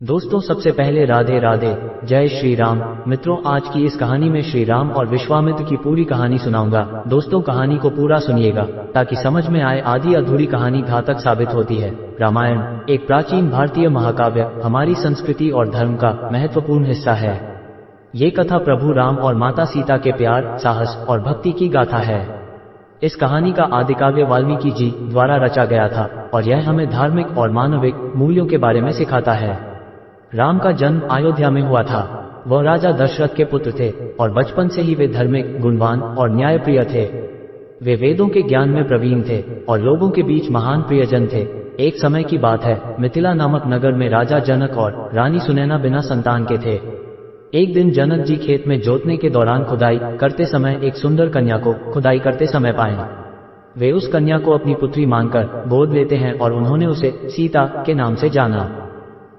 दोस्तों, सबसे पहले राधे राधे, जय श्री राम। मित्रों, आज की इस कहानी में श्री राम और विश्वामित्र की पूरी कहानी सुनाऊंगा। दोस्तों, कहानी को पूरा सुनिएगा ताकि समझ में आए। आधी अधूरी कहानी घातक साबित होती है। रामायण एक प्राचीन भारतीय महाकाव्य हमारी संस्कृति और धर्म का महत्वपूर्ण हिस्सा है। ये कथा प्रभु राम और माता सीता के प्यार, साहस और भक्ति की गाथा है। इस कहानी का आदिकाव्य वाल्मीकि जी द्वारा रचा गया था और यह हमें धार्मिक और मानविक मूल्यों के बारे में सिखाता है। राम का जन्म अयोध्या में हुआ था। वह राजा दशरथ के पुत्र थे और बचपन से ही वे धार्मिक, गुणवान और न्यायप्रिय थे। वे वेदों के ज्ञान में प्रवीण थे और लोगों के बीच महान प्रियजन थे। एक समय की बात है, मिथिला नामक नगर में राजा जनक और रानी सुनैना बिना संतान के थे। एक दिन जनक जी खेत में जोतने के दौरान खुदाई करते समय एक सुंदर कन्या को खुदाई करते समय पाए। वे उस कन्या को अपनी पुत्री मानकर गोद लेते हैं और उन्होंने उसे सीता के नाम से जाना।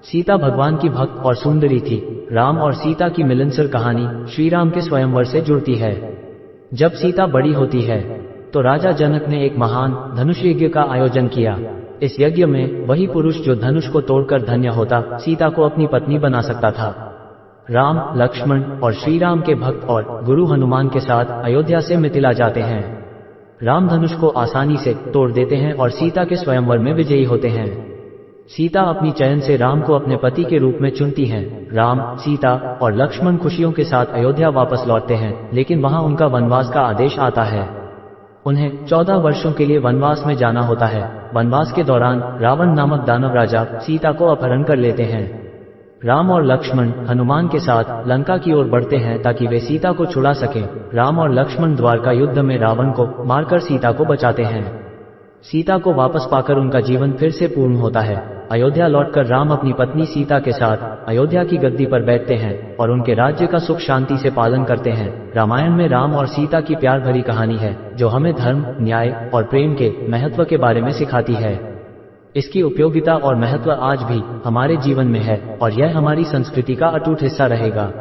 सीता भगवान की भक्त और सुंदरी थी। राम और सीता की मिलनसार कहानी श्री राम के स्वयंवर से जुड़ती है। जब सीता बड़ी होती है तो राजा जनक ने एक महान धनुष यज्ञ का आयोजन किया। इस यज्ञ में वही पुरुष जो धनुष को तोड़कर धन्य होता, सीता को अपनी पत्नी बना सकता था। राम, लक्ष्मण और श्री राम के भक्त और गुरु हनुमान के साथ अयोध्या से मिथिला जाते हैं। राम धनुष को आसानी से तोड़ देते हैं और सीता के स्वयंवर में विजयी होते हैं। सीता अपनी चयन से राम को अपने पति के रूप में चुनती हैं। राम, सीता और लक्ष्मण खुशियों के साथ अयोध्या वापस लौटते हैं, लेकिन वहां उनका वनवास का आदेश आता है। उन्हें 14 वर्षों के लिए वनवास में जाना होता है। वनवास के दौरान रावण नामक दानव राजा सीता को अपहरण कर लेते हैं। राम और लक्ष्मण हनुमान के साथ लंका की ओर बढ़ते हैं ताकि वे सीता को छुड़ा सकें। राम और लक्ष्मण द्वारका युद्ध में रावण को मारकर सीता को बचाते हैं। सीता को वापस पाकर उनका जीवन फिर से पूर्ण होता है। अयोध्या लौटकर राम अपनी पत्नी सीता के साथ अयोध्या की गद्दी पर बैठते हैं और उनके राज्य का सुख शांति से पालन करते हैं। रामायण में राम और सीता की प्यार भरी कहानी है जो हमें धर्म, न्याय और प्रेम के महत्व के बारे में सिखाती है। इसकी उपयोगिता और महत्व आज भी हमारे जीवन में है और यह हमारी संस्कृति का अटूट हिस्सा रहेगा।